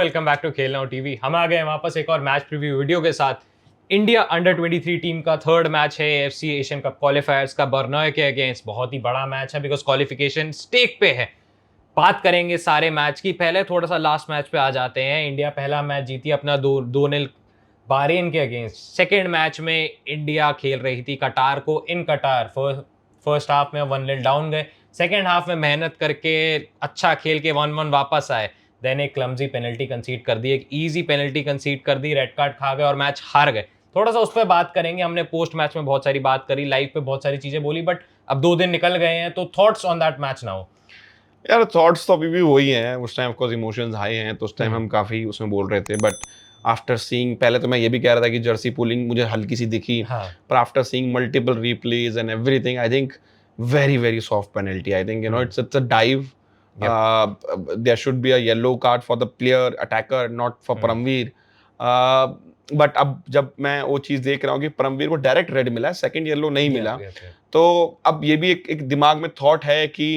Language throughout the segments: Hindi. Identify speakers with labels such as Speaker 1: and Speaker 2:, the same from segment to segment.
Speaker 1: वेलकम बैक टू खेल नाउ टीवी। हम आ गए वापस एक और मैच प्रीव्यू वीडियो के साथ। इंडिया अंडर 23 टीम का थर्ड मैच है एएफसी एशियन कप क्वालिफायर्स का बर्नॉय के अगेंस्ट। बहुत ही बड़ा मैच है बिकॉज क्वालिफिकेशन स्टेक पे है। बात करेंगे सारे मैच की। पहले थोड़ा सा लास्ट मैच पे आ जाते हैं। इंडिया पहला मैच जीती अपना 2-0 bahrain के अगेंस्ट। सेकेंड मैच में इंडिया खेल रही थी कटार को इन कटार। फर्स्ट हाफ में 1-0 डाउन गए। सेकेंड हाफ में मेहनत करके अच्छा खेल के 1-1 वापस आए। देन एक क्लमजी पेनल्टी कंसीड कर दी, एक इजी पेनल्टी कंसीड कर दी, रेड कार्ड खा गए और मैच हार गए। थोड़ा सा उस पर बात करेंगे। हमने पोस्ट मैच में बहुत सारी बात करी, लाइव पे बहुत सारी चीजें बोली, बट अब 2 दिन निकल गए हैं तो thoughts on that match now.
Speaker 2: यार थॉट्स तो अभी भी वही हैं। उस टाइम ऑफकोर्स इमोशंस हाई हैं, तो उस टाइम हम काफ़ी उसमें बोल रहे थे। बट आफ्टर सीइंग, पहले तो मैं ये भी कह रहा था कि जर्सी पुलिंग मुझे हल्की सी दिखी,
Speaker 1: हाँ।
Speaker 2: पर after seeing multiple replays and everything, I think very very soft penalty. I think it's a dive. There should be a yellow card for the player attacker, not for Paramvir. But अब जब मैं वो चीज़ देख रहा हूँ कि परमवीर को डायरेक्ट रेड मिला, सेकंड येलो नहीं मिला, तो अब ये भी एक दिमाग में थॉट है कि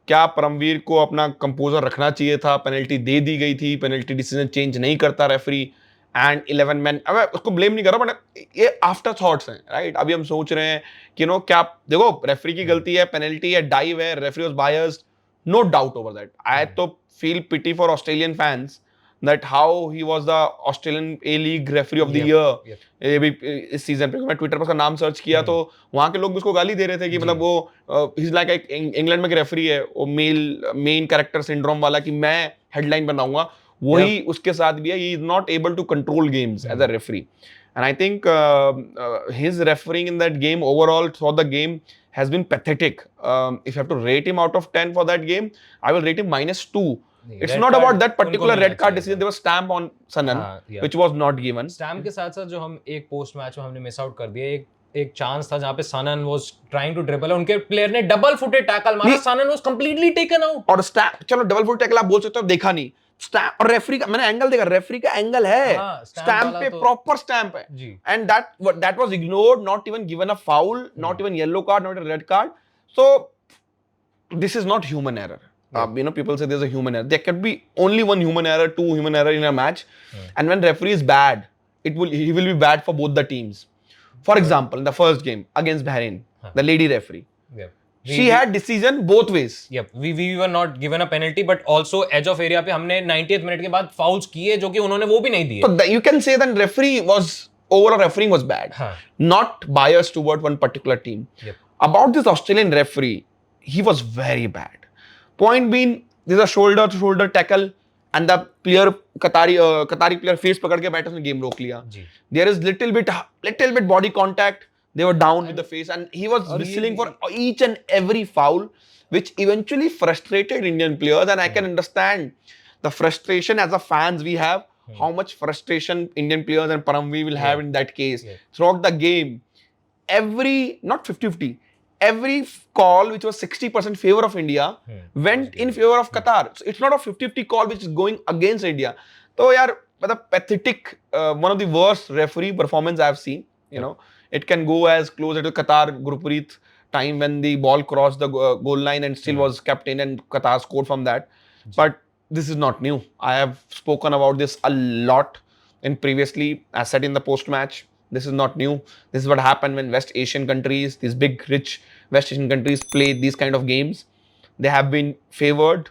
Speaker 2: क्या परमवीर को अपना कंपोजर रखना चाहिए था. पेनल्टी दे दी गई थी, पेनल्टी डिसीजन चेंज नहीं करता रेफरी, एंड 11 मैन. अब मैं उसको ब्लेम नहीं कर रहा, बट ये आफ्टर थॉट्स हैं, राइट. अभी हम सोच रहे हैं कि क्या देखो, रेफरी की गलती है, पेनल्टी है, डाइव है, referee was biased, no doubt over that. I तो feel pity for Australian fans that how he was the Australian A-League referee of the year. ये भी इस सीजन पे मैं ट्विटर पर उसका नाम सर्च किया तो वहां के लोग भी उसको गाली दे रहे थे कि मतलब वो ही इज लाइक एक इंग्लैंड में रेफरी है, वो मेन कैरेक्टर सिंड्रोम वाला, कि मैं हेडलाइन बनाऊंगा, वही उसके साथ भी है. He is not able to control games as a referee, and I think his refereeing in that game overall for the game has been pathetic. If you have to rate him out of 10 for that game, I will rate him -2. It's not about that particular red card decision. There was stamp on Sanan, which was not given.
Speaker 1: Stamp के साथ साथ जो हम एक पोस्ट मैच में हमने मिस आउट कर दिया, एक चांस था जहां पे सनन वाज ट्राइंग टू ड्रिबल, उनके प्लेयर ने डबल फुटेड टैकल मारा, सनन वाज कंप्लीटली टेकन आउट.
Speaker 2: और स्टैम्प, चलो डबल फुट टैकल आप बोल सकते हो, देखा नहीं स्टैम्प. और रेफरी का मैंने एंगल देखा, रेफरी का एंगल है, स्टैम्प पे प्रॉपर स्टैम्प है, and that was ignored, not even given a foul, not even yellow card, not a red card. So this is not human error. People say there's a human error. There could be only one human error, two human error in a match. And when referee is bad, he will be bad for both the teams. For example, in the first game against Bahrain, the lady referee, she had decision both ways.
Speaker 1: We were not given a penalty, but also edge of area पे हमने 90th मिनट के बाद fouls किए जो कि उन्होंने वो भी नहीं दिए.
Speaker 2: So you can say that overall refereeing was bad. Not biased toward one particular team. About this Australian referee, he was very bad. Point being, there's a shoulder to shoulder tackle and the player Qatari player face पकड़ के बैठे, उसने गेम रोक लिया. There is little bit body contact. They were down with the face and he was whistling for each and every foul, which eventually frustrated Indian players. And I can understand the frustration as a fans we have, how much frustration Indian players and Paramveer will have in that case. Throughout the game, not 50-50, every call which was 60% favor of India went in favor of Qatar. So it's not a 50-50 call which is going against India. So yaar, pathetic, one of the worst referee performance I've seen. It can go as close to Qatar Gurpreet time when the ball crossed the goal line and still was kept in and Qatar scored from that. But this is not new. I have spoken about this a lot in previously. I said in the post match, this is not new. This is what happened when West Asian countries, these big rich West Asian countries play these kind of games. They have been favored.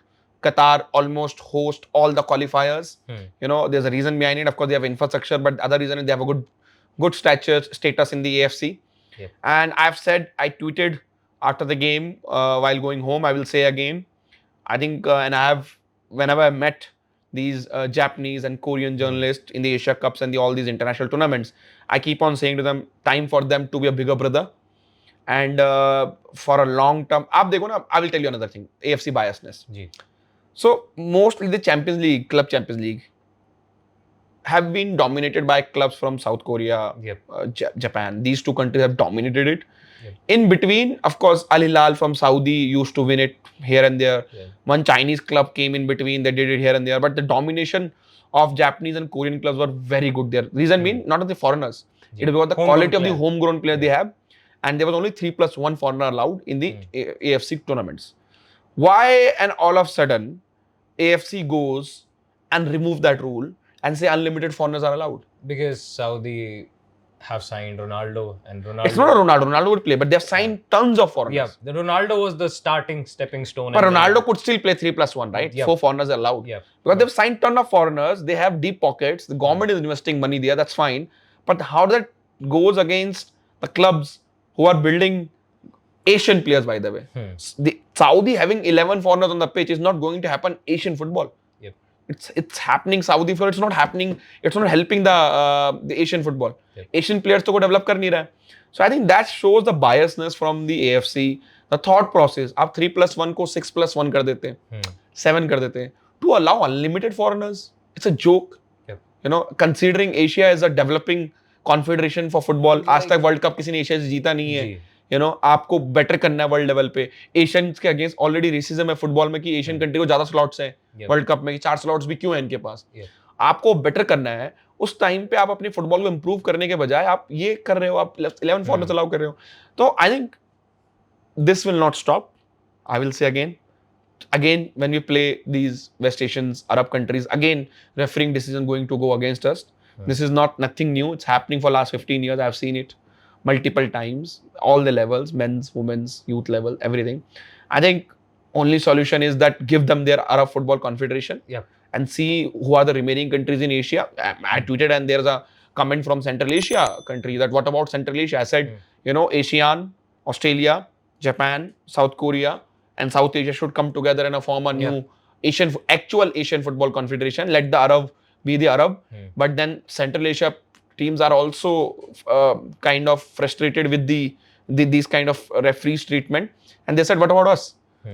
Speaker 2: Qatar almost host all the qualifiers. There's a reason behind it. Of course, they have infrastructure, but the other reason is they have a good status in the AFC. And I've said, I tweeted after the game while going home, I will say again, I think, and I have, whenever I met these Japanese and Korean journalists in the Asia Cups and all these international tournaments, I keep on saying to them, time for them to be a bigger brother. And for a long term, आप देखो ना, I will tell you another thing, AFC biasness. So mostly the Club Champions League have been dominated by clubs from South Korea, Japan. These two countries have dominated it. In between, of course, Al Hilal from Saudi used to win it here and there. One Chinese club came in between, they did it here and there. But the domination of Japanese and Korean clubs were very good there. Reason being, not of the foreigners. It was the quality of the homegrown player they have. And there was only 3+1 foreigner allowed in the AFC tournaments. Why and all of a sudden AFC goes and remove that rule and say unlimited foreigners are allowed?
Speaker 1: Because Saudi have signed Ronaldo, and Ronaldo.
Speaker 2: It's not a Ronaldo. Ronaldo would play, but they've signed tons of foreigners.
Speaker 1: Yeah, the Ronaldo was the starting stepping stone.
Speaker 2: But Ronaldo could still play 3+1, right?
Speaker 1: Yep.
Speaker 2: 4 foreigners are allowed.
Speaker 1: Yeah,
Speaker 2: Because they've signed ton of foreigners. They have deep pockets. The government is investing money there. That's fine. But how that goes against the clubs who are building Asian players, by the way. The Saudi having 11 foreigners on the pitch is not going to happen Asian football.
Speaker 1: Yep.
Speaker 2: It's happening Saudi floor. It's not happening. It's not helping the Asian football.
Speaker 1: Yep.
Speaker 2: Asian players to develop kar nahi raha hai. So I think that shows the biasness from the AFC. The thought process. आप 3+1 को 6+1 कर देते हैं, 7 कर देते हैं. To allow unlimited foreigners, it's a joke.
Speaker 1: Yep.
Speaker 2: You know, considering Asia is a developing confederation for football. आज तक वर्ल्ड कप किसी ने एशिया से जीता नहीं है. You know, आपको बेटर करना है वर्ल्ड लेवल पे. एशियंस के अगेंस्ट ऑलरेडी रेसिज्म है फुटबॉल में कि एशियन कंट्री को ज्यादा स्लॉट्स हैं वर्ल्ड कप में, 4 स्लॉट्स भी क्यों हैं इनके पास. आपको बेटर करना है. उस टाइम पे आप अपने फुटबॉल को इंप्रूव करने के बजाय आप ये कर रहे हो, आप 11 फॉरनर्स अलाउ कर रहे हो. तो I think this will not stop. I will say again, when we play these West Asians, Arab countries, again, refereeing decision going to go against us. This is nothing new. It's happening for last 15 years. I've seen it multiple times, all the levels, men's, women's, youth level, everything. I think only solution is that give them their Arab Football Confederation and see who are the remaining countries in Asia. I tweeted and there's a comment from Central Asia country that what about Central Asia? I said, you know, ASEAN, Australia, Japan, South Korea, and South Asia should come together and form a new actual Asian Football Confederation. Let the Arab be the Arab, but then Central Asia teams are also kind of frustrated with these kind of referees treatment, and they said, "What about us?"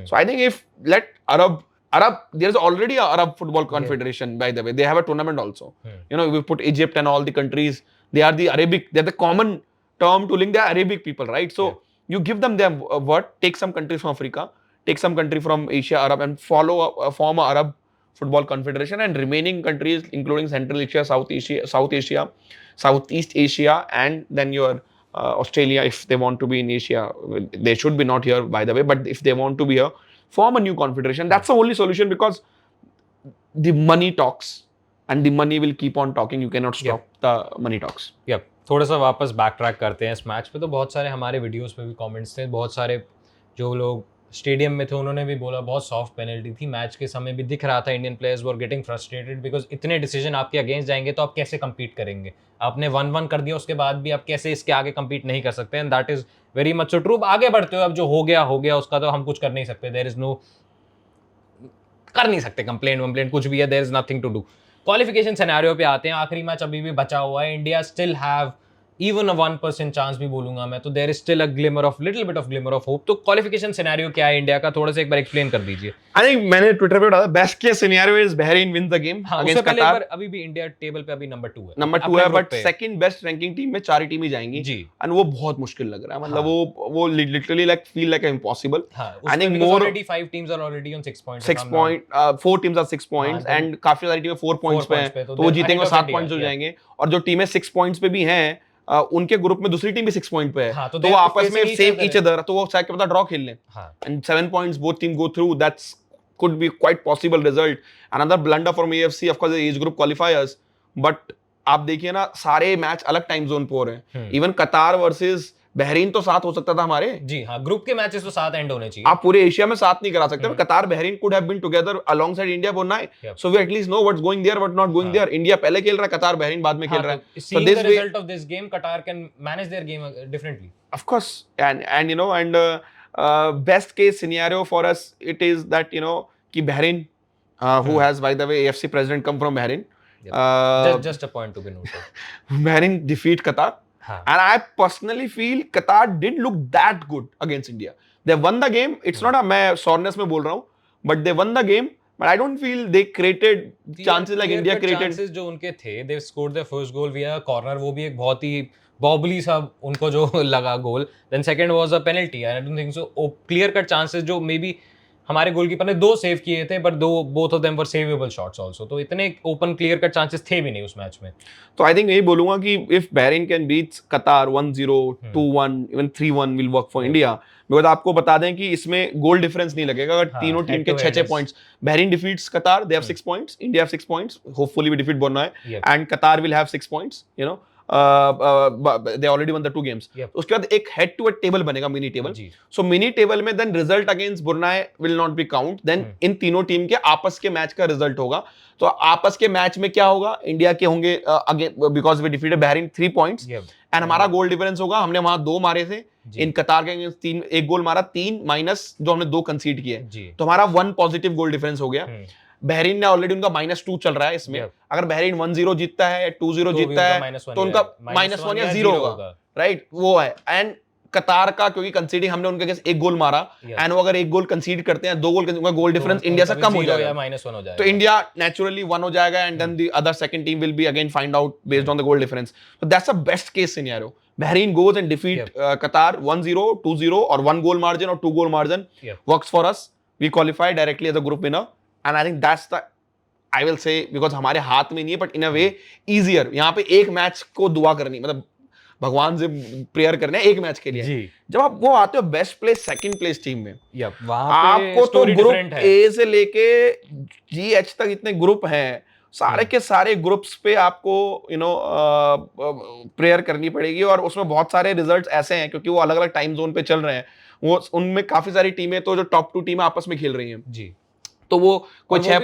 Speaker 2: So I think if let Arab, there's already a Arab Football Confederation. By the way, they have a tournament also. You know, we put Egypt and all the countries. They are the Arabic. They're the common term to link the Arabic people, right? So. You give them their word, take some countries from Africa, take some country from Asia, Arab, and form a Arab Football Confederation, and remaining countries, including Central Asia, Southeast Asia, and then your Australia, if they want to be in Asia. They should be not here, by the way, but if they want to be here, form a new confederation. That's the only solution, because the money talks, and the money will keep on talking. You cannot stop the money talks.
Speaker 1: Yep. थोड़ा सा वापस बैक ट्रैक करते हैं इस मैच पे. तो बहुत सारे हमारे वीडियोस पे भी कमेंट्स थे, बहुत सारे जो लोग स्टेडियम में थे उन्होंने भी बोला बहुत सॉफ्ट पेनल्टी थी. मैच के समय भी दिख रहा था Indian players were getting frustrated because इतने डिसीजन आपके अगेंस्ट जाएंगे तो आप कैसे कम्पीट करेंगे. आपने 1-1 कर दिया, उसके बाद भी आप कैसे इसके आगे कम्पीट नहीं कर सकते. And that is very much so true. आगे बढ़ते हो, अब जो हो गया उसका तो हम कुछ कर नहीं सकते. देयर इज नो, कर नहीं सकते कंप्लेंट कुछ भी है. There is nothing to do. Qualification scenario पे आते हैं. आखिरी मैच अभी भी बचा हुआ है. India still have even a 1% chance भी बोलूंगा मैं, तो there is still a little bit of glimmer of hope. तो क्वालिफिकेशन सिनेरियो क्या है इंडिया का, थोड़ा सा एक बार एक्सप्लेन कर दीजिए.
Speaker 2: आई थिंक मैंने ट्विटर पे डाला best case scenario is Bahrain win the game against कतार.
Speaker 1: अभी भी इंडिया टेबल पे अभी नंबर 2
Speaker 2: है, but second best ranking team में 4 टीम ही जाएंगी जी, एंड वो बहुत मुश्किल लग रहा है. मतलब वो literally like feel like impossible. I think more
Speaker 1: already 5 teams are already on 6 points.
Speaker 2: 4 teams are 6 points, and काफी सारी टीमें 4 पॉइंट्स पे हैं, तो वो जीतेंगे 7 पॉइंट्स हो जाएंगे. और जो टीमें 6 पॉइंट्स पे भी हैं, उनके ग्रुप में दूसरी टीम भी 6 पॉइंट पे है. तो वो आपस में सेम ईच अदर, तो वो शायद क्या पता ड्रॉ खेल लें. And 7 points both team go through. That's could be quite possible result. Another blunder from AFC, of course, the age group qualifiers. But आप देखिए ना, सारे मैच अलग टाइम जोन पे हो रहे हैं. इवन कतार वर्सेस बहरीन तो 7 हो सकता था हमारे.
Speaker 1: जी हाँ, ग्रुप के मैचेस तो 7 एंड होने चाहिए.
Speaker 2: आप पूरे एशिया में 7 नहीं करा सकते. कतार Bahrain could have been together alongside India for 9. So we at least know what's going there, what's not going there. India पहले खेल रहा है, कतार बहरीन बाद में खेल रहा है.
Speaker 1: So this the result of this game, Qatar can manage their game differently.
Speaker 2: Of course, and you know, and best case scenario for us it is that, you know, कि Bahrain who has, by the way, AFC president come from Bahrain.
Speaker 1: Just a point to be noted.
Speaker 2: Bahrain defeat Qatar. And I personally feel Qatar didn't look that good against India. They won the game. It's not a मैं soreness में बोल रहा हूँ, but they won the game. But I don't feel they created chances like India created.
Speaker 1: Chances जो उनके थे, they scored their first goal via corner. वो भी एक बहुत ही बॉबली सा उनको जो लगा गोल. Then second was a penalty. I don't think so. Clear cut chances जो maybe हमारे गोलकीपर ने 2 सेव किए थे, but both of them were saveable shots also, तो इतने ओपन क्लियर कट चांसेस थे भी नहीं उस मैच में।
Speaker 2: तो आई थिंक यही बोलूंगा कि इफ बहरीन कैन बीट कतार 1-0, 2-1, even 3-1 will work for India, because आपको बता दें कि इसमें गोल डिफरेंस नहीं लगेगा अगर तीनों टीम के 6-6 points. Bahrain defeats Qatar, they have 6 points, India have 6 points, hopefully we defeat Brunei, and Qatar will have 6 points, you know, they already won the 2 games. उसके बाद एक हेड टू हेड टेबल बनेगा, mini table. So mini table में then result against Brunei will not be count, then in तीनों टीम के आपस के मैच का रिजल्ट होगा। तो आपस के मैच में क्या होगा, इंडिया के होंगे because we defeated Bahrain 3 points, and हमारा गोल डिफरेंस होगा, हमने वहां 2 मारे थे, इन कतार के अगेंस्ट 3, 1 गोल मारा, 3 माइनस जो हमने 2 कंसीड किए, तो हमारा 1 पॉजिटिव गोल डिफरेंस हो गया। बहरीन ने ऑलरेडी उनका -2 चल रहा है इसमें, अगर बहरीन 1-0 जीतता है, 2-0 जीतता है, तो उनका -1 या 0 होगा, राइट, वो है। एंड कतार का क्योंकि कंसीडिंग हमने उनके अगेंस्ट 1 गोल मारा, एंड वो अगर 1 गोल कंसीड करते हैं, 2 गोल, उनका गोल डिफरेंस इंडिया से कम हो जाएगा, -1 हो जाएगा, तो इंडिया नेचुरली 1 हो जाएगा, and then the other second team will be again find out based on the goal difference. So that's a best case scenario. Bahrain goes and defeat Qatar 1-0, 2-0 or 1 goal margin or 2 goal margin, works for us. We qualify directly as a group winner, and I think that's the, I will say, because हमारे हाथ में नहीं है, but in a way easier। यहाँ पे एक मैच को दुआ करनी, मतलब भगवान से प्रेयर करना है एक मैच के लिए। जब आप वो आते हो best place, second place team में, आपको तो ग्रुप ए से लेके GH तक इतने ग्रुप हैं, सारे के सारे ग्रुप्स पे आपको प्रेयर करनी पड़ेगी, और उसमें बहुत सारे रिजल्ट्स ऐसे हैं क्योंकि वो अलग अलग टाइम जोन पे चल रहे हैं, वो उनमें काफी सारी टीमें तो जो टॉप 2 टीमें आपस में खेल रही हैं जी, तो वो कोई 6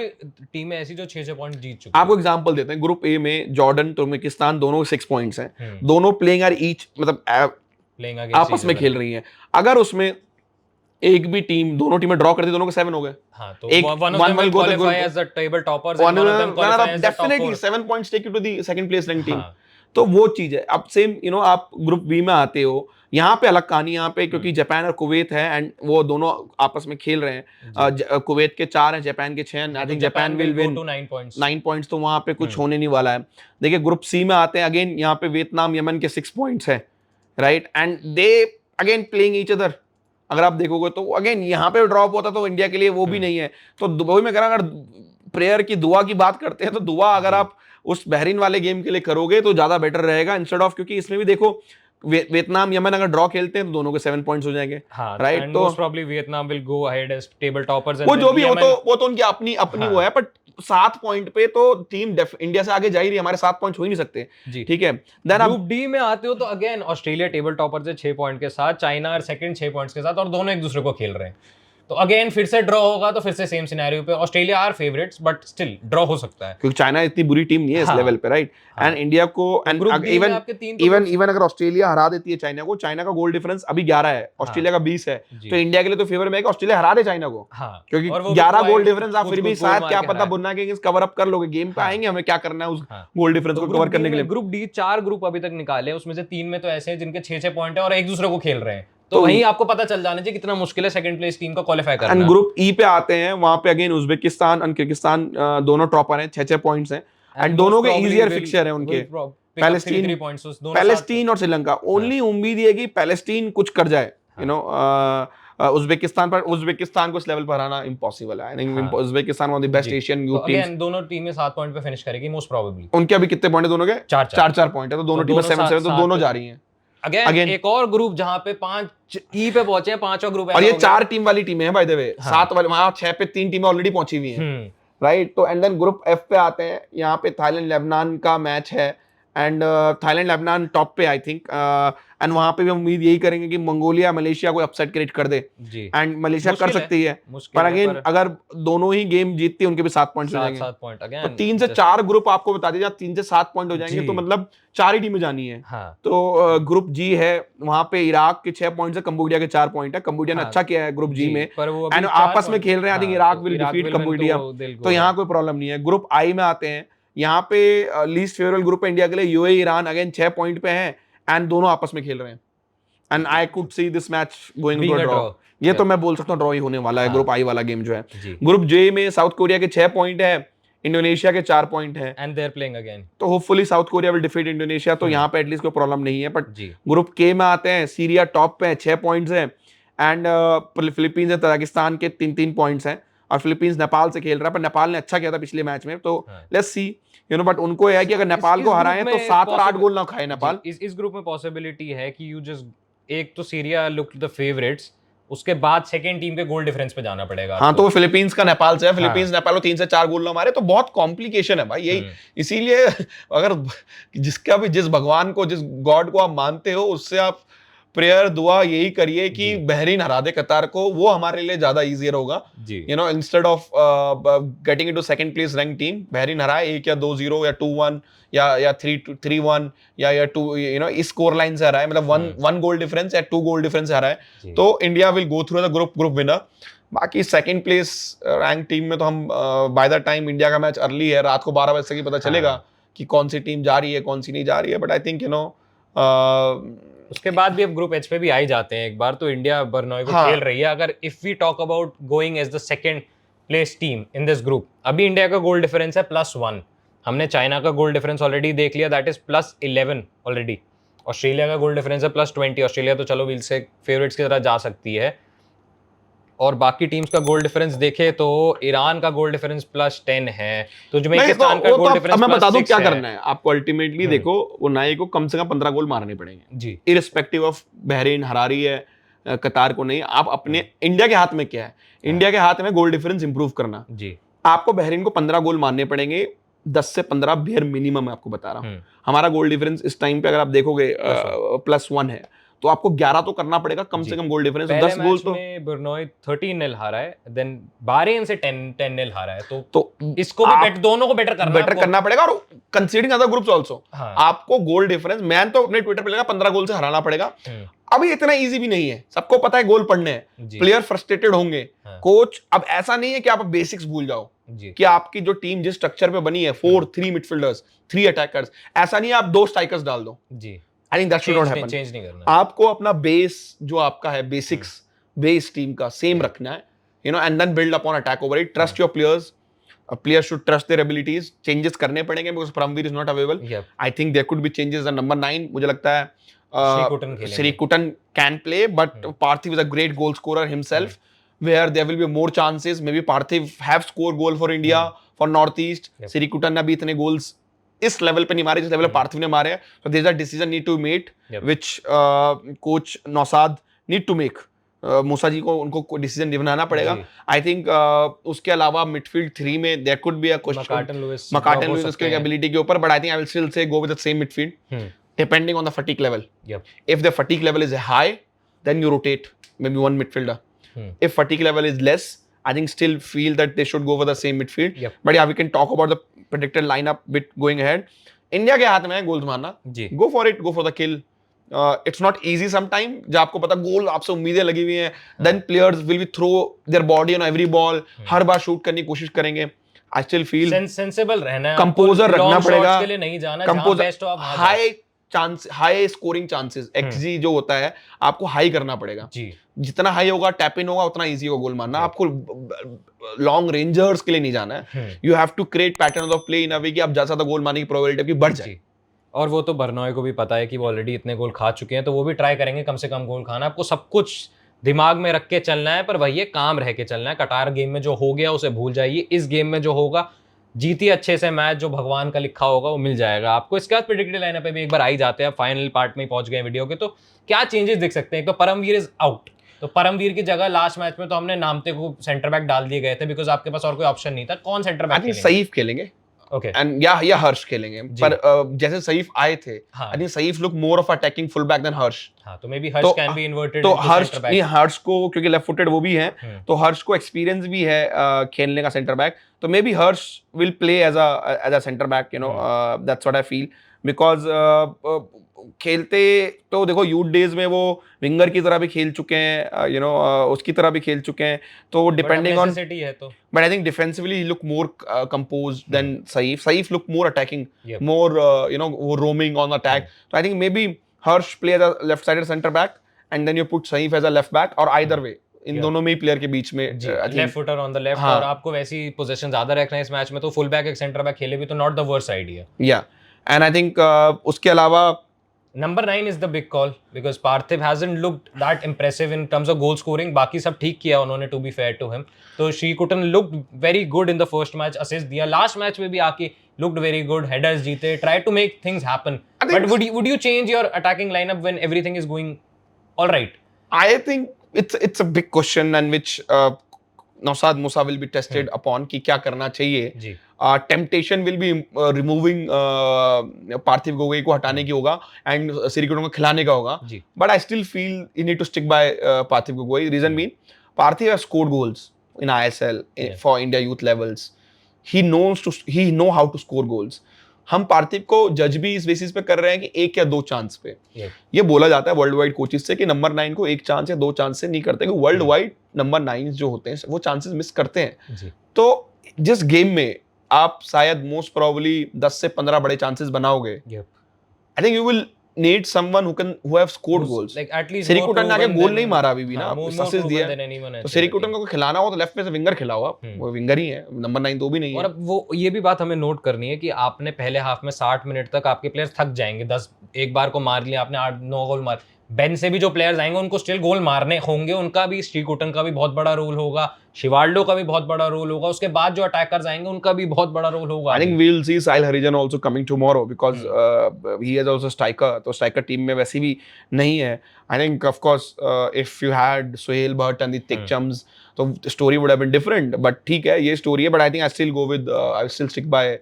Speaker 1: टीमें ऐसी जो 6-6 पॉइंट जीत चुकी हैं।
Speaker 2: आपको एग्जांपल देते हैं, ग्रुप ए में जॉर्डन, तुर्कमेनिस्तान दोनों 6 पॉइंट्स हैं, दोनों प्लेइंग आर ईच, मतलब आपस में खेल रही हैं। अगर उसमें एक भी टीम, दोनों टीमें ड्रॉ करती, दोनों के 7 हो गए,
Speaker 1: तो एक one will qualify as the table toppers and one of them qualify as the top 4.
Speaker 2: Definitely 7 points take you to the second place ranked team. तो वो चीज है। अब सेम आप ग्रुप बी में आते हो, यहाँ पे अलग कहानी, यहाँ पे क्योंकि जापान और कुवैत है, एंड वो दोनों आपस में खेल रहे हैं, कुवैत के 4 हैं, जापान के 6 हैं, I think Japan will win 9 points, तो वहाँ पे कुछ होने नहीं वाला है। देखिए ग्रुप सी में आते हैं, अगेन यहाँ पे वियतनाम, यमन के 6 पॉइंट्स है, right, and they again playing each other. अगर आप देखोगे तो अगेन यहाँ पे ड्रॉप होता तो इंडिया के लिए वो भी नहीं है। तो दुबई में अगर प्रेयर की, दुआ की बात करते हैं, तो दुआ अगर आप उस बहरीन वाले गेम के लिए करोगे तो ज्यादा बेटर रहेगा, इंस्टेड ऑफ, क्योंकि इसमें भी देखो वियतनाम यमन अगर ड्रॉ खेलते हैं तो दोनों के 7 पॉइंट्स हो जाएंगे, राइट। तो
Speaker 1: most probably Vietnam will go ahead as table toppers,
Speaker 2: वो जो भी हो, वो तो उनकी अपनी वो है, बट 7 पॉइंट पे तो टीम इंडिया से आगे जा ही रही है, हमारे 7 पॉइंट हो ही नहीं सकते, ठीक है। देन
Speaker 1: ग्रुप डी में आते हो तो अगेन ऑस्ट्रेलिया टेबल टॉपर से 6 पॉइंट के साथ, चाइना सेकंड 6 पॉइंट्स के साथ, और दोनों एक दूसरे को खेल रहे हैं, तो अगेन फिर से ड्रॉ होगा, तो फिर से सेम सिनेरियो पे Australia are favourites, but still draw हो सकता है
Speaker 2: क्योंकि चाइना इतनी बुरी टीम नहीं है इस लेवल पे, राइट। एंड इंडिया को, एंड इवन अगर ऑस्ट्रेलिया हरा देती है चाइना को, चाइना का गोल डिफरेंस अभी 11 है, ऑस्ट्रेलिया का 20 है, तो इंडिया के लिए तो फेवर में है कि ऑस्ट्रेलिया हरा दे चाइना को, क्योंकि 11 गोल डिफरेंस आप फिर भी शायद क्या पता बुरनाई के अगेंस्ट कवर अप कर लोगे। गेम पे आएंगे, हमें क्या करना है उस गोल डिफरेंस को कवर करने के लिए।
Speaker 1: ग्रुप डी 4 ग्रुप अभी तक निकाले, उसमें से 3 में तो ऐसे हैं जिनके 6-6 पॉइंट है और एक दूसरे को खेल रहे हैं, तो वहीं आपको पता चल जाना चाहिए कितना मुश्किल है सेकंड प्लेस टीम का क्वालीफाई करना।
Speaker 2: एंड ग्रुप ई पे आते हैं, वहां पे अगेन उज्बेकिस्तान और किर्गिस्तान दोनों टॉपर हैं, 6-6 पॉइंट्स हैं, एंड दोनों के इजियर फिक्चर है उनके, पैलेस्टीन और श्रीलंका। ओनली उम्मीद ये कि पैलेस्टीन कुछ कर जाए, उज्बेकिस्तान को इस लेवल पर हराना इम्पॉसिबल है। I think Uzbekistan one of the best Asian youth teams,
Speaker 1: दोनों टीमें 7 पॉइंट पे फिनिश करेगी मोस्ट प्रोबेबली।
Speaker 2: उनके अभी कितने पॉइंट है दोनों के? 4 पॉइंट है, तो दोनों टीमें 7-7, तो दोनों जा रही हैं।
Speaker 1: अगेन एक और ग्रुप जहां पे 5 ई पे पहुंचे हैं, 5वां ग्रुप है,
Speaker 2: और ये 4 टीम वाली टीमें हैं बाय द वे, 7 वाले वहां 6 पे 3 टीमें ऑलरेडी पहुंची हुई हैं, राइट। तो एंड देन ग्रुप एफ पे आते हैं, यहाँ पे थाईलैंड लेबनान का मैच है, एंड थाईलैंड लेबनान टॉप पे आई थिंक, एंड वहां पे भी उम्मीद यही करेंगे कि मंगोलिया मलेशिया को अपसेट क्रिएट कर दे, एंड मलेशिया कर सकती है, पर अगेन अगर दोनों ही गेम जीतती है उनके भी 7 पॉइंट हो जाएंगे,
Speaker 1: 7 पॉइंट अगेन।
Speaker 2: तो 3 से 4 ग्रुप आपको बता दीजिए, 3 से 7 पॉइंट हो जाएंगे, तो मतलब 4 ही टीमें जानी है। तो ग्रुप जी है, वहां पे इराक के 6 पॉइंट है, कंबोडिया के 4 पॉइंट है। कंबोडिया ने अच्छा किया है ग्रुप जी में, एंड आपस में खेल रहे हैं, I think Iraq will defeat Cambodia, तो यहाँ कोई प्रॉब्लम नहीं है। ग्रुप आई में आते हैं, यहाँ पे लीस्ट फेवरेबल ग्रुप है इंडिया के लिए, यूएई ईरान अगेन 6 पॉइंट पे हैं, एंड दोनों आपस में खेल रहे हैं, and I could see this match going to draw. ये तो मैं बोल सकता हूँ ड्रॉ ही होने वाला है ग्रुप आई वाला गेम जो है। ग्रुप जे में साउथ कोरिया के 6 पॉइंट है, इंडोनेशिया के 4 पॉइंट है,
Speaker 1: and they are playing again,
Speaker 2: तो hopefully South Korea will defeat Indonesia, तो यहाँ पे एटलीस्ट कोई प्रॉब्लम नहीं है। बट ग्रुप के में आते हैं, सीरिया टॉप पे है, 6 पॉइंट्स है, एंड फिलीपींस और तजाकिस्तान के 3-3 पॉइंट्स हैं, और फिलीपींस नेपाल से खेल रहा है, पर नेपाल ने अच्छा किया था पिछले मैच में, तो let's see, you know, but उनको यह है कि अगर नेपाल को हराएं तो 7 और 8 गोल ना खाए नेपाल।
Speaker 1: इस ग्रुप में पॉसिबिलिटी है कि यू जस्ट एक तो सीरिया लुक द फेवरेट्स, उसके बाद सेकंड टीम के गोल डिफरेंस पे जाना पड़ेगा।
Speaker 2: हाँ, तो वो फिलीपींस का नेपाल से है, फिलीपींस नेपाल को 3 से 4 गोल ना मारे तो बहुत कॉम्प्लिकेशन है भाई, यही इसीलिए अगर जिसका भी, जिस भगवान को, जिस गॉड को आप मानते हो, उससे आप प्रेयर दुआ यही करिए कि बहरीन हरा दे कतार को, वो हमारे लिए ज्यादा इजियर होगा, you know, instead of getting into second place rank team. Bahrain हराए 1 या 2-0 या 2-1 या 3-1 या 2, यू नो, इस स्कोर लाइन से हराए, मतलब 1 गोल डिफरेंस या 2 गोल डिफरेंस से हराए, तो India will go through the group winner. बाकी सेकंड प्लेस रैंक टीम में तो हम बाय द टाइम इंडिया का मैच अर्ली है, रात को 12 बजे तक ही पता चलेगा कि कौन सी टीम जा रही है, कौन सी नहीं जा रही है, but I think, you know,
Speaker 1: उसके बाद भी अब ग्रुप एच पे भी आ ही जाते हैं एक बार, तो इंडिया बर्नॉय को खेल रही है। अगर if we talk about going as the second place team in this group, अभी इंडिया का गोल डिफरेंस है +1, हमने चाइना का गोल डिफरेंस ऑलरेडी देख लिया, दैट इज +11 ऑलरेडी, ऑस्ट्रेलिया का गोल डिफरेंस है +20, ऑस्ट्रेलिया तो चलो विल से फेवरेट्स की तरह जा सकती है, और बाकी टीम्स का गोल डिफरेंस देखे तो ईरान का गोल डिफरेंस +10 है, तो उज्बेकिस्तान का गोल डिफरेंस
Speaker 2: मैं बता दूं क्या करना है आपको। अल्टीमेटली देखो, वो नाई को कम से कम 15 गोल मारने पड़ेंगे जी, इररिस्पेक्टिव ऑफ बहरीन हरा रही है कतार को नहीं। आप अपने इंडिया के हाथ में क्या है, इंडिया के हाथ में गोल डिफरेंस इंप्रूव करना जी। आपको बहरीन को 15 गोल मारने पड़ेंगे, 10 से 15 बेयर मिनिमम, मैं आपको बता रहा हूँ। हमारा गोल डिफरेंस इस टाइम पे अगर आप देखोगे +1 है, तो आपको 11 तो करना पड़ेगा कम से कम गोल डिफरेंस। 10 गोल तो
Speaker 1: बर्नॉय 13-0 हारा है, देन बहरीन से 10-0 हारा है, तो इसको भी दोनों को बेटर करना
Speaker 2: पड़ेगा, और कंसीडरिंग अदर ग्रुप्स आल्सो आपको गोल डिफरेंस, मैं तो अपने ट्विटर पे लगा 15 गोल से हराना पड़ेगा। अभी इतना इजी भी नहीं है, सबको पता है गोल पड़ने हैं, प्लेयर फ्रस्ट्रेटेड होंगे, कोच, अब ऐसा नहीं है कि आप बेसिक्स भूल जाओ कि आपकी जो टीम जिस स्ट्रक्चर पे बनी है, 4-3 मिडफील्डर्स, 3 अटैकर्स, ऐसा नहीं है आप 2 स्ट्राइकर्स डाल दो जी। I think that should not happen.
Speaker 1: Change नहीं करना।
Speaker 2: आपको अपना बेस जो आपका है, बेसिक्स बेस टीम का सेम रखना है, you know, and then build upon attack over it. Trust your players. Players should trust their abilities. Changes करने पड़ेंगे because Paramveer is not available. I think there could be changes at number 9. मुझे लगता है Srikutan can play, but Parthiv is a great goal scorer himself. Where there will be more chances. Maybe Parthiv have scored goal for India, for Northeast. Srikutan ने भी इतने goals इस लेवल पे नहीं मारे जिस लेवल पे पार्थिव ने मारे हैं, so there's a decision need to be made, which coach Naushad need to make. मूसा जी को उनको डिसीजन बनाना पड़ेगा। आई थिंक उसके अलावा मिडफील्ड 3 में there could be a question, Makarton Louis उसके एबिलिटी के ऊपर, but I think I will still say go with the same midfield depending on the fatigue level. If the fatigue level is high, then you rotate maybe one midfielder. If fatigue level is less, I think still feel that they should go for the same midfield. But yeah, we can talk about the predicted lineup bit going ahead. India के हाथ में है गोल्स मारना, go for it, go for the kill. It's not easy sometime. जब आपको पता गोल आपसे उम्मीदें लगी हुई हैं, then players will be throw their body on every ball. Her bar shoot करने की कोशिश करेंगे. I still feel
Speaker 1: sensible रहना है,
Speaker 2: composer रखना पड़ेगा,
Speaker 1: के लिए नहीं जाना, जहाँ best हो आप
Speaker 2: हाई स्कोरिंग चांसेस, XG जो होता है आपको हाई करना पड़ेगा जी। जितना हाई होगा, टैप इन होगा, उतना इजी होगा गोल मारना। आपको लॉन्ग रेंजर्स के लिए नहीं जाना है, you have to create pattern of play in a way कि आप ज्यादा गोल मारने की प्रोबेबिलिटी आपकी बढ़ जाए।
Speaker 1: और वो तो बर्नॉय को भी पता है कि वो ऑलरेडी इतने गोल खा चुके हैं, तो वो भी ट्राई करेंगे कम से कम गोल खाना। आपको सब कुछ दिमाग में रख के चलना है, पर वही ये काम रह के चलना है। कटार गेम में जो हो गया उसे भूल जाइए, इस गेम में जो होगा जीती अच्छे से मैच, जो भगवान का लिखा होगा वो मिल जाएगा आपको। इसके बाद प्रेडिक्टेड लाइनअप पे भी एक बार आ ही जाते हैं, फाइनल पार्ट में पहुंच गए वीडियो के। तो क्या चेंजेस दिख सकते हैं? एक तो परमवीर इज आउट, तो परमवीर की जगह लास्ट मैच में तो हमने नामते को सेंटर बैक डाल दिए गए थे, बिकॉज आपके पास और कोई ऑप्शन नहीं था। कौन सेंटर बैक?
Speaker 2: सईफ खेलेंगे,
Speaker 1: ओके,
Speaker 2: एंड या हर्ष खेलेंगे, पर जैसे सईफ आए थे, I think Saif look more of attacking full back than Harsh.
Speaker 1: हां, तो maybe Harsh can be inverted.
Speaker 2: तो हर्ष को, क्योंकि लेफ्ट फुटेड वो भी है, तो हर्ष को एक्सपीरियंस भी है खेलने का सेंटर बैक, तो maybe Harsh will play as a centre back, you know, that's what I feel. Because खेलते तो देखो यूथ डेज में वो विंगर की तरह भी खेल चुके हैं, यू नो, उसकी तरह भी खेल चुके हैं, तो depending on, but I think defensively he look more composed than Saif. Saif look more attacking, more you know, वो रोमिंग ऑन अटैक। तो I think maybe Harsh play as a left sided centre back and then you put Saif as a left back, और आइदर वे इन दोनों में ही प्लेयर के बीच में
Speaker 1: left footer on the left. और आपको वैसी पोजीशन ज्यादा रखना है इस मैच में, तो फुल बैक एक सेंटर बैक खेले भी तो नॉट द वर्स्ट आइडिया।
Speaker 2: या एंड आई थिंक उसके अलावा
Speaker 1: Number 9 is the big call because Parthiv hasn't looked that impressive in terms of goal scoring. बाकी सब ठीक किया उन्होंने, to be fair to him. तो Shrikutan looked very good in the first match, assist दिया. Last match में भी आके looked very good, headers जीते, tried to make things happen. But would you change your attacking lineup when everything is going all right?
Speaker 2: I think it's a big question and which Naushad Musa will be tested upon कि क्या करना चाहिए. Temptation will be removing पार्थिव गोगोई को हटाने की होगा and श्रीकुटन को खिलाने का होगा. But I still feel you need to stick by Parthiv Gogoi. Reason being, Parthiv has scored goals in ISL for India youth levels. He know how to score goals. हम पार्थिव को जज भी इस बेसिस पे कर रहे हैं कि एक या दो चांस पे. ये बोला जाता है वर्ल्ड वाइड कोचेस से कि नंबर 9 को एक चांस या दो चांस से नहीं करते, कि वर्ल्ड वाइड नंबर 9 जो होते हैं वो चांसेस मिस करते हैं. तो जिस गेम में आप शायद मोस्ट प्रोबेबली 10 से 15 बड़े चांसेस बनाओगे, I think you will need someone who have scored goals.
Speaker 1: Like at least
Speaker 2: श्रीकुटन ने आगे गोल नहीं मारा अभी भी ना, असिस्ट दिया. तो श्रीकुटन को खिलाना हो तो लेफ्ट में से विंगर खिलाओ आप, वो विंगर ही है, नंबर 9 तो भी नहीं है.
Speaker 1: और अब वो ये भी बात हमें नोट करनी है कि आपने पहले हाफ में 60 मिनट तक आपके प्लेयर्स थक जाएंगे. 10 एक बार को मार लिया आपने, 8-9 गोल मार. बेंच से भी जो प्लेयर्स आएंगे उनको स्टिल गोल मारने होंगे. उनका भी, श्रीकुटन का भी बहुत बड़ा रोल होगा, शिवाल्डो का भी बहुत बड़ा रोल होगा. उसके बाद जो अटैकर्स आएंगे उनका भी बहुत बड़ा रोल होगा.
Speaker 2: I think we will see Sahil Harijan also coming tomorrow because he is also striker. तो स्ट्राइकर टीम में वैसे भी नहीं है. I think of course if you had Sohail Bhat and the टिकचम्स तो story would have been different. But ठीक है, ये स्टोरी है. But I think I still go with I still stick by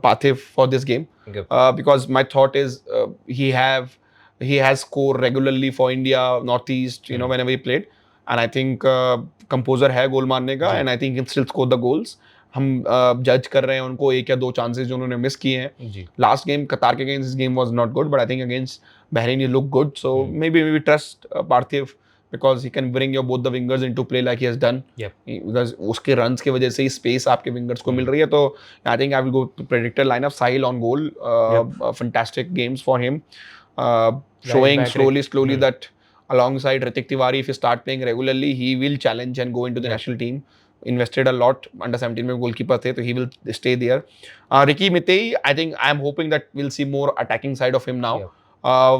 Speaker 2: Parthiv for this game. Because my thought is he has scored regularly for India Northeast, whenever he played, and I think composer है गोल मारने का, and I think he can still score the goals. हम जज कर रहे हैं उनको एक या दो चांसेस जो उन्होंने मिस किए हैं. लास्ट गेम कतार के against this game was not good, but I think against Bahrain he looked good. So maybe trust Parthiv because he can bring both the wingers into play like he has done. Because उसके runs की वजह से ही space आपके wingers को मिल रही है. तो I think I will go to predicted lineup. Sahil on goal, fantastic games for him, showing slowly that alongside Ritik Tiwari, if he start playing regularly, he will challenge and go into the national team. Invested a lot under 17 में goalkeeper थे, तो he will stay there. Ricky Mitei, I think I am hoping that we'll see more attacking side of him now.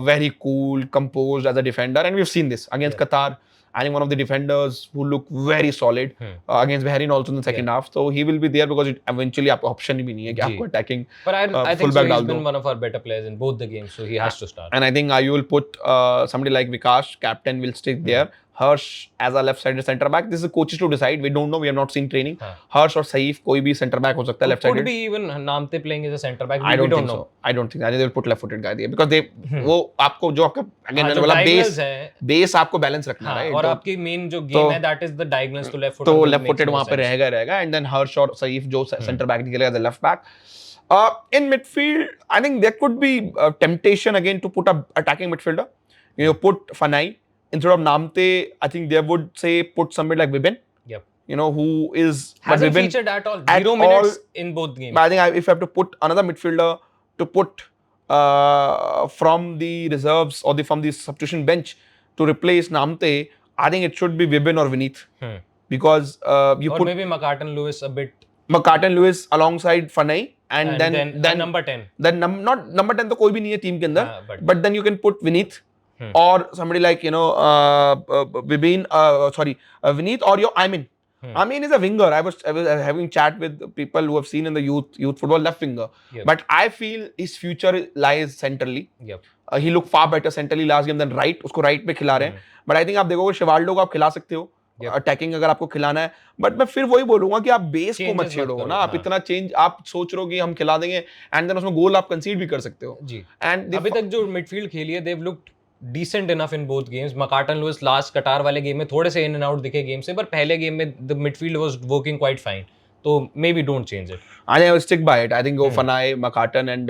Speaker 2: Very cool, composed as a defender, and we've seen this against Qatar. I think one of the defenders who look very solid against Bahrain also in the second half. So he will be there because it eventually आपको option भी नहीं है कि आपको attacking.
Speaker 1: But I think so he's been one of our better players in both the games, so he has to start.
Speaker 2: And I think you will put somebody like Vikash, captain, will stick there. Harsh as a left-sided centre back. This is coaches to decide. We don't know. We have not seen training. Harsh or Saif, कोई भी centre back हो सकता है left-sided.
Speaker 1: Could be even Namte playing as a centre back.
Speaker 2: I don't think so. I don't think. I think they will put left-footed guy there because they वो आपको जो आपका again मैंने बोला base आपको balance रखना है.
Speaker 1: और आपकी main जो game है that is the diagonals to left-footed.
Speaker 2: तो left-footed वहाँ पे रहेगा and then Harsh और Saif जो centre back निकलेगा as a left back. In midfield, I think there could be temptation again to put a attacking midfielder. Put Fanai. Instead of Namte, I think they would say put somebody like Vibin. Who is
Speaker 1: hasn't featured at all. 0 minutes in both games.
Speaker 2: But I think if I have to put another midfielder to put from the reserves or from the substitution bench to replace Namte, I think it should be Vibin or Vineet. Because you
Speaker 1: or
Speaker 2: put
Speaker 1: maybe McCartan Lewis a bit.
Speaker 2: McCartan Lewis alongside Fanai and then
Speaker 1: number 10.
Speaker 2: Then not number 10 तो कोई भी नहीं है टीम के अंदर. But then you can put Vineet. Or somebody like Vibin, Vineet or your Aymin. Aymin is a winger. I was having chat with people who have seen in the youth football left winger. But I feel his future lies centrally. He looked far better centrally last game than right. उसको right पे खिला रहे हैं. But I think आप देखोगे शिवाल्डो को आप खिला सकते हो. अटैकिंग अगर आपको खिलाना है. बट मैं फिर वही बोलूंगा कि आप बेस को मत छेड़ो ना. आप इतना चेंज आप सोच रहे हो कि हम खिला देंगे एंड देन उसमें गोल आप कंसीड भी कर सकते हो.
Speaker 1: एंड अभी तक जो मिडफील्ड खेली है they've looked decent enough in both games. McCartan Lewis last Qatar वाले गेम में थोड़े से इन एंड आउट दिखे गेम से, पर पहले गेम में the midfield was working quite fine. So maybe don't change it.
Speaker 2: I think I will stick by it. I think go Fanai, McCartan and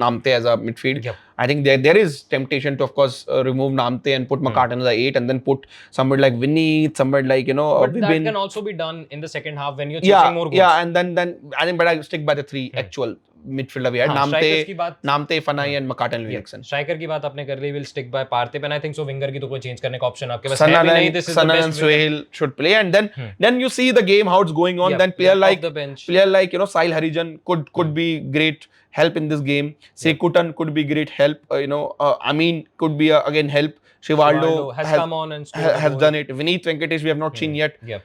Speaker 2: Namte as a midfield. I think there is temptation to of course remove Namte and put McCartan as a 8 and then put somebody like Vineet, somebody like
Speaker 1: but that can also be done in the second half when you're chasing more goals.
Speaker 2: Yeah, and then I think but I stick by the 3 actual midfielder we had.
Speaker 1: हाँ, strikers की बात-
Speaker 2: Namte, Fanai and Makaten Eriksson.
Speaker 1: Striker की बात आपने कर ली, will stick by Parthib, and I think so winger की तो कोई चेंज करने का ऑप्शन आपके पास है भी नहीं. This is the
Speaker 2: Sanan and
Speaker 1: best winger
Speaker 2: Sohail should play, and then you see the game how it's going on. Then
Speaker 1: off the bench.
Speaker 2: player like Sahil Harijan could be great help in this game. Sekutan could be great help. Amin could be again help. Shivaldo
Speaker 1: has come on and scored a
Speaker 2: has
Speaker 1: goal.
Speaker 2: done it. Vineet Venkatesh we have not seen yet.
Speaker 1: Yep.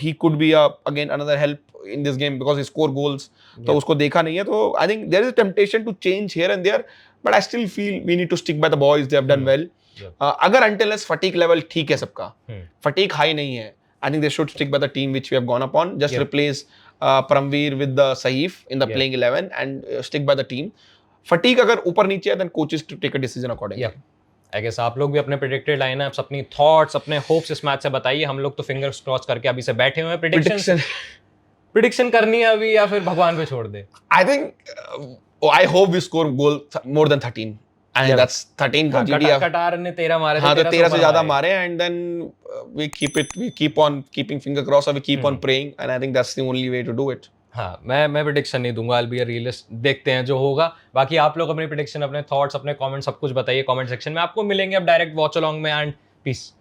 Speaker 2: He could be again another help in this game because he score goals. तो उसको देखा नहीं है, तो I think there is a temptation to change here and there, but I still feel we need to stick by the boys. They have done well. अगर until unless fatigue level ठीक है सबका, fatigue high नहीं है, I think they should stick by the team which we have gone upon. Just replace Paramveer with the Saif in the playing 11 and stick by the team. Fatigue अगर ऊपर नीचे है, then coaches to take a decision accordingly.
Speaker 1: I guess आप लोग भी अपने प्रेडिक्टेड लाइनअप्स, अपनी थॉट्स, अपने होप्स इस मैच से बताइए. हम लोग तो फिंगर्स क्रॉस करके अभी से बैठे हुए हैं. प्रेडिक्शन करनी है अभी या फिर भगवान पे छोड़ दे?
Speaker 2: I think I hope we score goal more than 13. I think that's 13 for GDF.
Speaker 1: कटार ने 13 मारे थे.
Speaker 2: हाँ, तो 13 से ज्यादा मारे, and then we keep on keeping finger crossed, or we keep on praying, and I think that's the only way to do it.
Speaker 1: हाँ, मैं प्रेडिक्शन नहीं दूंगा. I'll be a realist. देखते हैं जो होगा. बाकी आप लोग अपनी प्रेडिक्शन, अपने थॉट्स, अपने कमेंट्स सब कुछ बताइए कमेंट सेक्शन में. आपको मिलेंगे अब डायरेक्ट वॉच अलोंग में, एंड पीस.